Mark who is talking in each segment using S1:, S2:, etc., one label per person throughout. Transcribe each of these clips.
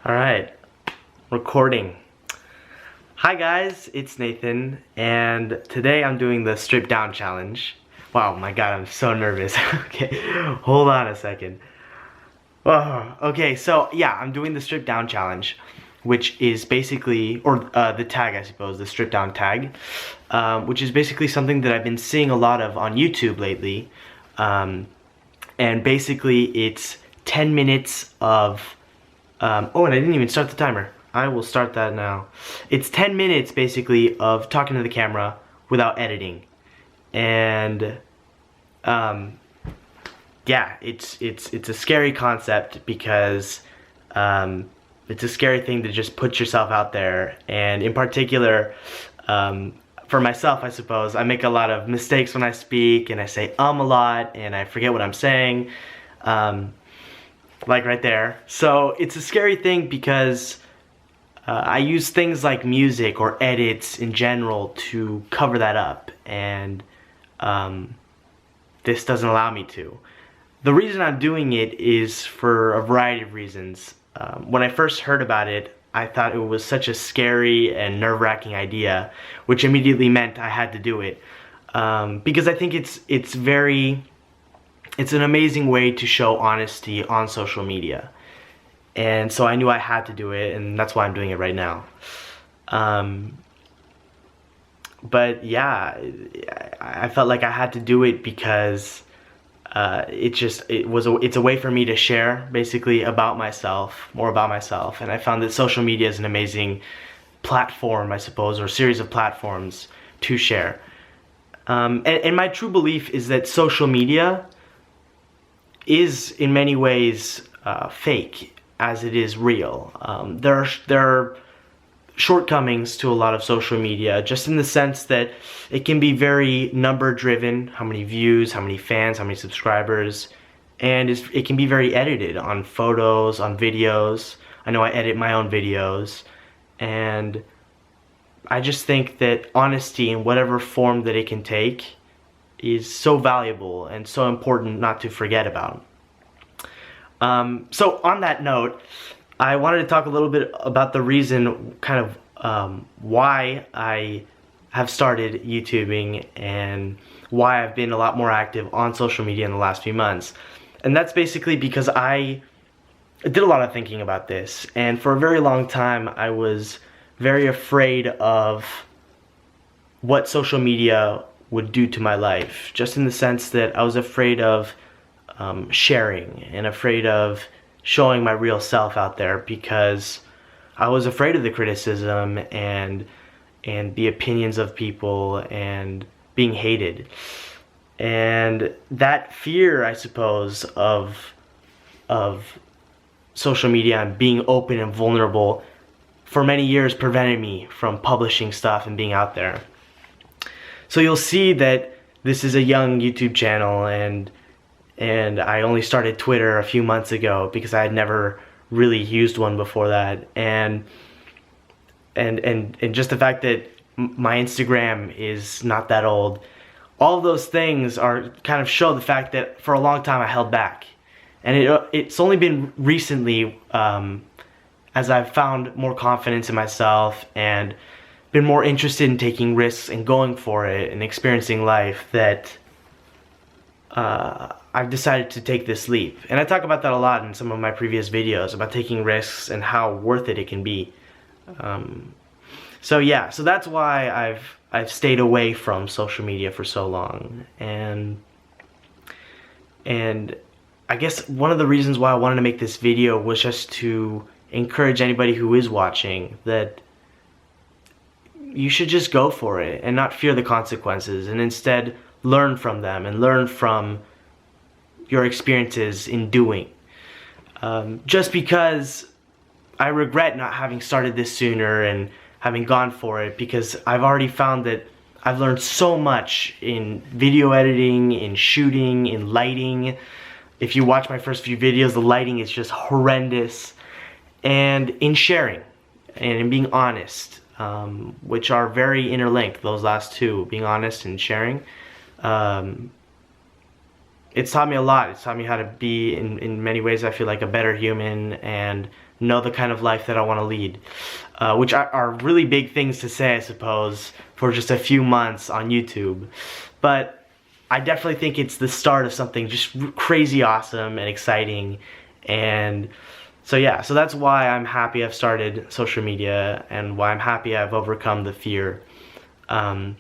S1: Alright, recording. Hi guys, it's Nathan, and today I'm doing the strip down challenge. Wow, my god, I'm so nervous. Okay, hold on a second. Oh, okay, so yeah, I'm doing the strip down challenge, which is basically, or the tag I suppose, the strip down tag, which is basically something that I've been seeing a lot of on YouTube lately. And basically it's 10 minutes of oh, and I didn't even start the timer. I will start that now. It's 10 minutes basically of talking to the camera without editing. And yeah, it's a scary concept because it's a scary thing to just put yourself out there. And in particular, for myself, I suppose, I make a lot of mistakes when I speak, and I say a lot, and I forget what I'm saying. Like right there. So it's a scary thing because I use things like music or edits in general to cover that up, and this doesn't allow me to. The reason I'm doing it is for a variety of reasons. When I first heard about it, I thought it was such a scary and nerve-wracking idea, which immediately meant I had to do it. Because I think it's an amazing way to show honesty on social media. And so I knew I had to do it, and that's why I'm doing it right now. But yeah, I felt like I had to do it because it's a way for me to share basically about myself, more about myself. And I found that social media is an amazing platform, I suppose, or series of platforms to share. And my true belief is that social media is in many ways fake as it is real. There are shortcomings to a lot of social media, just in the sense that it can be very number driven, how many views, how many fans, how many subscribers, and it can be very edited on photos, on videos. I know I edit my own videos, and I just think that honesty in whatever form that it can take is so valuable and so important not to forget about. So on that note, I wanted to talk a little bit about the reason, kind of why I have started YouTubing and why I've been a lot more active on social media in the last few months. And that's basically because I did a lot of thinking about this, and for a very long time I was very afraid of what social media would do to my life, just in the sense that I was afraid of sharing and afraid of showing my real self out there, because I was afraid of the criticism and the opinions of people and being hated. And that fear, I suppose, of social media and being open and vulnerable for many years prevented me from publishing stuff and being out there. So you'll see that this is a young YouTube channel, and I only started Twitter a few months ago because I had never really used one before that, and just the fact that my Instagram is not that old. All of those things are kind of show the fact that for a long time I held back, and it's only been recently as I've found more confidence in myself and been more interested in taking risks and going for it and experiencing life, that I've decided to take this leap. And I talk about that a lot in some of my previous videos, about taking risks and how worth it can be. So yeah, so that's why I've stayed away from social media for so long. And I guess one of the reasons why I wanted to make this video was just to encourage anybody who is watching that you should just go for it and not fear the consequences, and instead learn from them and learn from your experiences in doing. Just because I regret not having started this sooner and having gone for it, because I've already found that I've learned so much in video editing, in shooting, in lighting. If you watch my first few videos, the lighting is just horrendous. And in sharing and in being honest, which are very interlinked, those last two, being honest and sharing. It's taught me a lot. It's taught me how to be, in many ways, I feel like, a better human, and know the kind of life that I want to lead, which are really big things to say, I suppose, for just a few months on YouTube. But I definitely think it's the start of something just crazy awesome and exciting. And so yeah, so that's why I'm happy I've started social media, and why I'm happy I've overcome the fear. And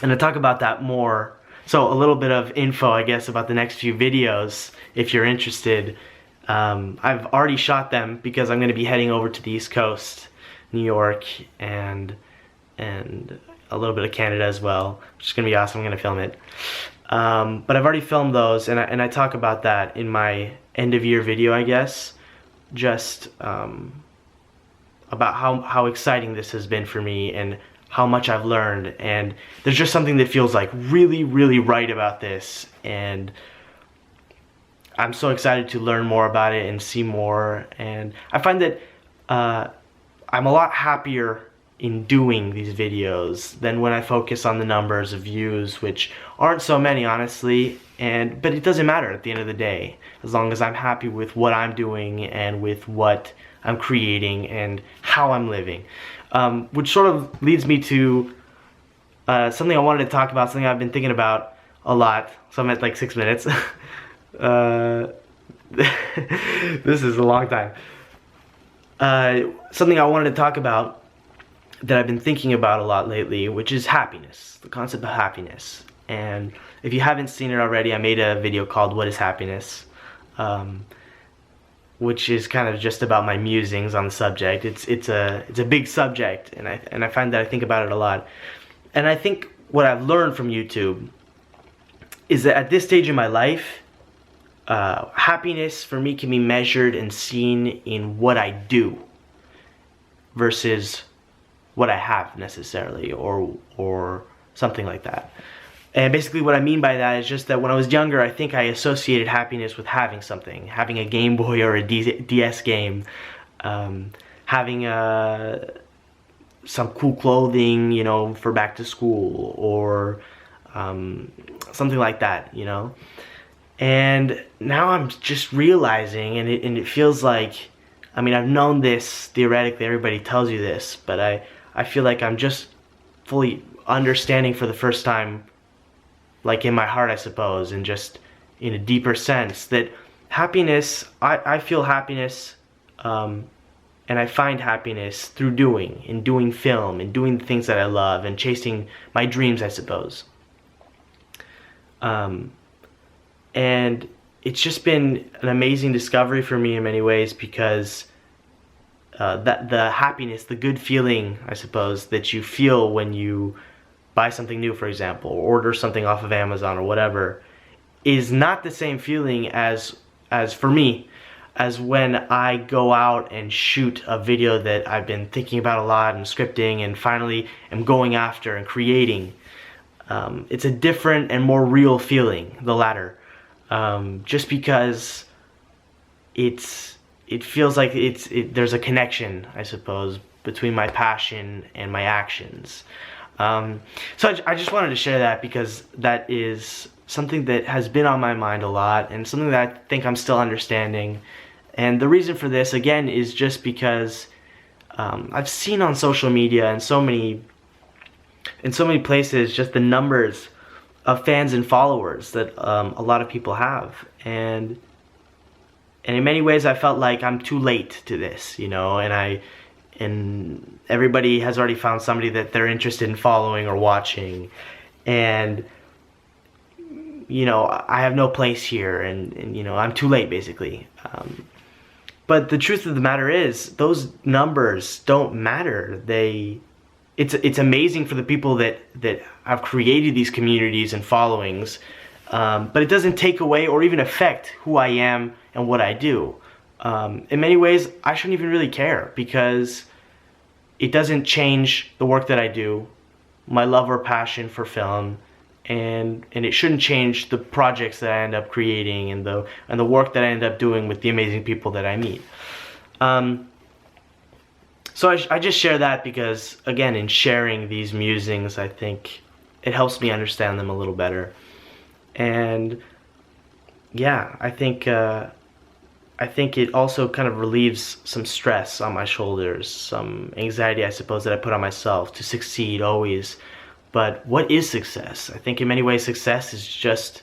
S1: to talk about that more, so a little bit of info, I guess, about the next few videos, if you're interested. I've already shot them because I'm going to be heading over to the East Coast, New York, and a little bit of Canada as well, which is going to be awesome. I'm going to film it. But I've already filmed those, and I talk about that in my end of year video, I guess, just about how exciting this has been for me and how much I've learned. And there's just something that feels like really, really right about this, and I'm so excited to learn more about it and see more. And I find that I'm a lot happier in doing these videos than when I focus on the numbers of views, which aren't so many, honestly. But it doesn't matter at the end of the day, as long as I'm happy with what I'm doing and with what I'm creating and how I'm living. Which sort of leads me to something I wanted to talk about, something I've been thinking about a lot. So I'm at like 6 minutes. This is a long time. Something I wanted to talk about that I've been thinking about a lot lately, which is happiness, the concept of happiness. And if you haven't seen it already, I made a video called "What is Happiness?" Which is kind of just about my musings on the subject. It's a big subject, and I find that I think about it a lot. And I think what I've learned from YouTube is that at this stage in my life, happiness for me can be measured and seen in what I do versus what I have necessarily, or something like that. And basically what I mean by that is just that when I was younger, I think I associated happiness with having something, having a Game Boy or a DS game, having some cool clothing, you know, for back to school, or something like that, you know. And now I'm just realizing, and it feels like, I mean, I've known this theoretically, everybody tells you this, but I feel like I'm just fully understanding for the first time, like in my heart, I suppose, and just in a deeper sense, that happiness, I feel happiness, and I find happiness through doing film, and doing the things that I love, and chasing my dreams, I suppose. And it's just been an amazing discovery for me in many ways, because that the happiness, the good feeling, I suppose, that you feel when you buy something new, for example, or order something off of Amazon or whatever, is not the same feeling as for me, as when I go out and shoot a video that I've been thinking about a lot and scripting and finally am going after and creating. It's a different and more real feeling, the latter. Just because it feels like there's a connection, I suppose, between my passion and my actions. So I just wanted to share that, because that is something that has been on my mind a lot, and something that I think I'm still understanding. And the reason for this, again, is just because I've seen on social media and in so many places just the numbers of fans and followers that a lot of people have, and in many ways I felt like I'm too late to this, you know, and everybody has already found somebody that they're interested in following or watching, and you know, I have no place here, and you know, I'm too late, basically. But the truth of the matter is, those numbers don't matter. It's amazing for the people that have created these communities and followings, but it doesn't take away or even affect who I am and what I do. In many ways, I shouldn't even really care, because it doesn't change the work that I do, my love or passion for film, and it shouldn't change the projects that I end up creating and the work that I end up doing with the amazing people that I meet. So I just share that because, again, in sharing these musings, I think it helps me understand them a little better. And yeah, I think I think it also kind of relieves some stress on my shoulders, some anxiety, I suppose, that I put on myself to succeed always. But what is success? I think in many ways success is just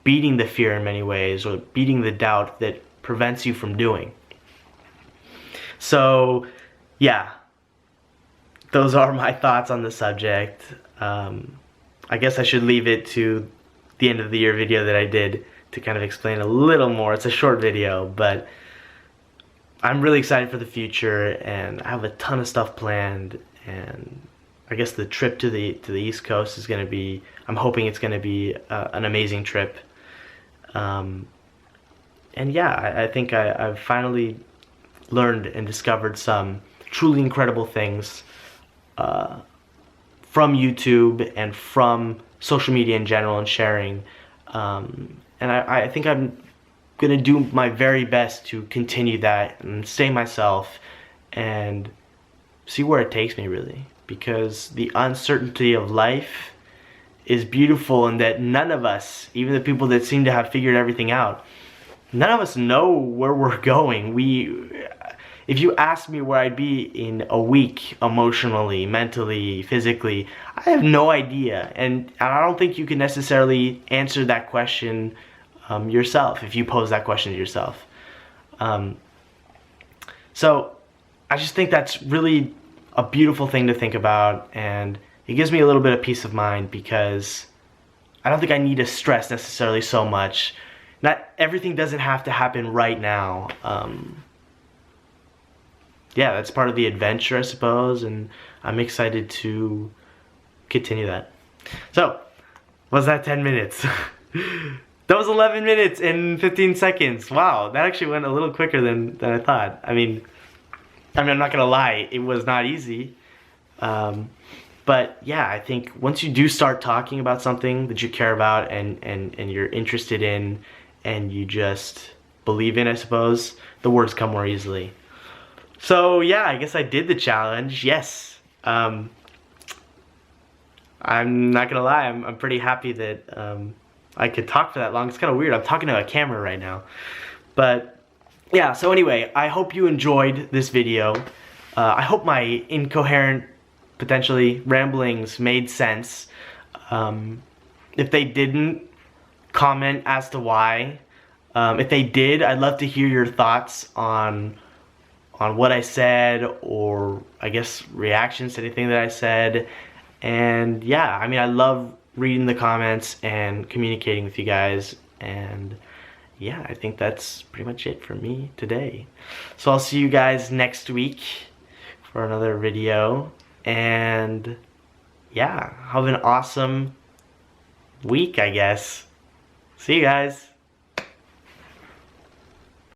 S1: beating the fear in many ways, or beating the doubt that prevents you from doing. So, yeah, those are my thoughts on the subject. I guess I should leave it to the end of the year video that I did to kind of explain a little more. It's a short video, but I'm really excited for the future, and I have a ton of stuff planned, and I guess the trip to the East Coast is going to be, I'm hoping it's going to be an amazing trip. And yeah, I think I've finally learned and discovered some truly incredible things from YouTube and from social media in general and sharing. And I think I'm gonna do my very best to continue that and stay myself and see where it takes me, really. Because the uncertainty of life is beautiful, in that none of us, even the people that seem to have figured everything out, none of us know where we're going. If you ask me where I'd be in a week, emotionally, mentally, physically, I have no idea. And I don't think you can necessarily answer that question yourself, if you pose that question to yourself. So I just think that's really a beautiful thing to think about, and it gives me a little bit of peace of mind, because I don't think I need to stress necessarily so much. Not everything doesn't have to happen right now. Yeah, that's part of the adventure, I suppose, and I'm excited to continue that. So, was that 10 minutes? That was 11 minutes and 15 seconds. Wow, that actually went a little quicker than I thought. I mean, I'm not gonna lie, it was not easy. But yeah, I think once you do start talking about something that you care about and you're interested in, and you just believe in, I suppose, the words come more easily. So yeah, I guess I did the challenge. Yes. I'm not gonna lie, I'm pretty happy that I could talk for that long. It's kind of weird. I'm talking to a camera right now. But yeah, so anyway, I hope you enjoyed this video. I hope my incoherent, potentially ramblings made sense. If they didn't, comment as to why. If they did, I'd love to hear your thoughts on what I said, or I guess reactions to anything that I said. And yeah, I mean, I love reading the comments and communicating with you guys. And yeah, I think that's pretty much it for me today. So I'll see you guys next week for another video. And yeah, have an awesome week, I guess. See you guys.